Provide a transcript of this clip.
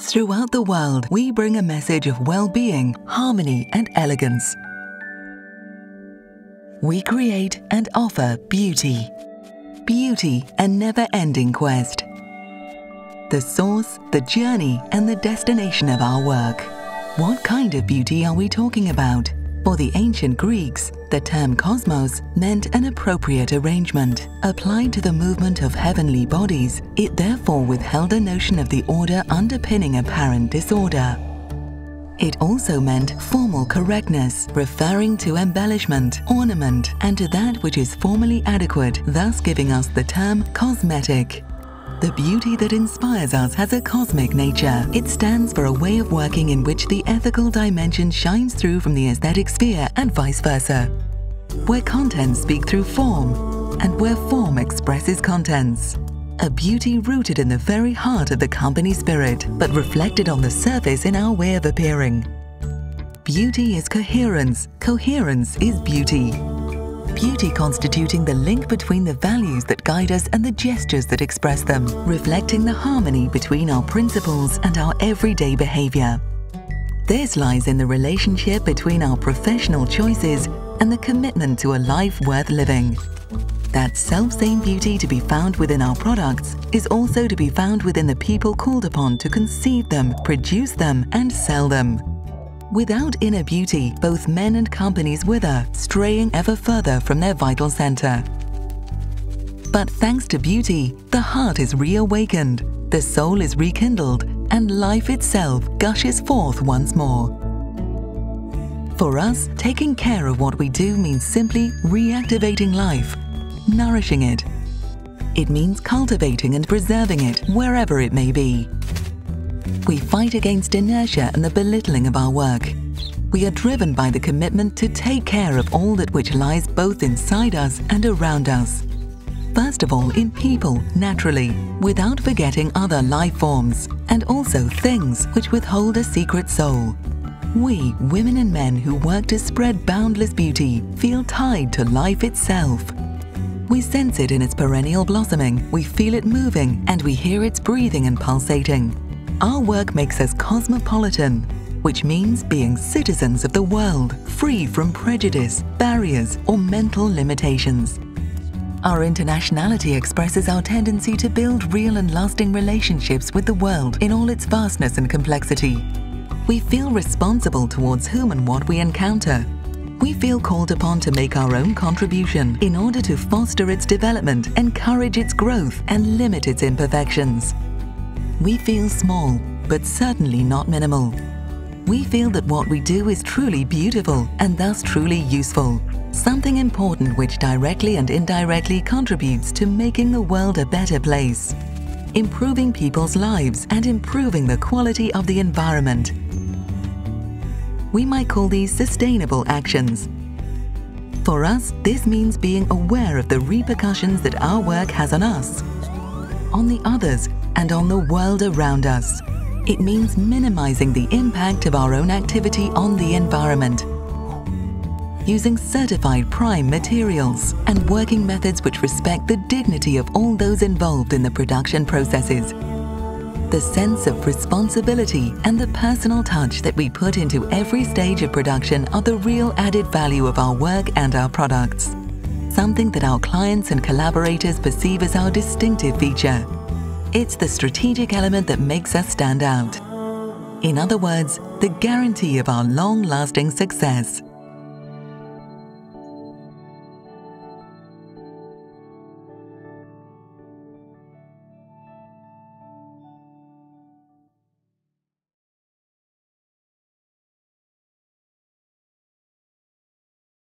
Throughout the world, we bring a message of well-being, harmony, and elegance. We create and offer beauty. Beauty, a never-ending quest. The source, the journey, and the destination of our work. What kind of beauty are we talking about? For the ancient Greeks, the term cosmos meant an appropriate arrangement. Applied to the movement of heavenly bodies, it therefore withheld a notion of the order underpinning apparent disorder. It also meant formal correctness, referring to embellishment, ornament, and to that which is formally adequate, thus giving us the term cosmetic. The beauty that inspires us has a cosmic nature. It stands for a way of working in which the ethical dimension shines through from the aesthetic sphere and vice versa. Where contents speak through form, and where form expresses contents. A beauty rooted in the very heart of the company spirit, but reflected on the surface in our way of appearing. Beauty is coherence. Coherence is beauty. Beauty constituting the link between the values that guide us and the gestures that express them, reflecting the harmony between our principles and our everyday behavior. This lies in the relationship between our professional choices and the commitment to a life worth living. That self-same beauty to be found within our products is also to be found within the people called upon to conceive them, produce them, and sell them. Without inner beauty, both men and companies wither, straying ever further from their vital center. But thanks to beauty, the heart is reawakened, the soul is rekindled, and life itself gushes forth once more. For us, taking care of what we do means simply reactivating life, nourishing it. It means cultivating and preserving it wherever it may be. We fight against inertia and the belittling of our work. We are driven by the commitment to take care of all that which lies both inside us and around us. First of all, in people, naturally, without forgetting other life forms, and also things which withhold a secret soul. We, women and men who work to spread boundless beauty, feel tied to life itself. We sense it in its perennial blossoming, we feel it moving, and we hear its breathing and pulsating. Our work makes us cosmopolitan, which means being citizens of the world, free from prejudice, barriers, or mental limitations. Our internationality expresses our tendency to build real and lasting relationships with the world in all its vastness and complexity. We feel responsible towards whom and what we encounter. We feel called upon to make our own contribution in order to foster its development, encourage its growth, and limit its imperfections. We feel small, but certainly not minimal. We feel that what we do is truly beautiful and thus truly useful, something important which directly and indirectly contributes to making the world a better place, improving people's lives and improving the quality of the environment. We might call these sustainable actions. For us, this means being aware of the repercussions that our work has on us, on the others, and on the world around us. It means minimizing the impact of our own activity on the environment, using certified prime materials and working methods which respect the dignity of all those involved in the production processes. The sense of responsibility and the personal touch that we put into every stage of production are the real added value of our work and our products, something that our clients and collaborators perceive as our distinctive feature. It's the strategic element that makes us stand out. In other words, the guarantee of our long-lasting success.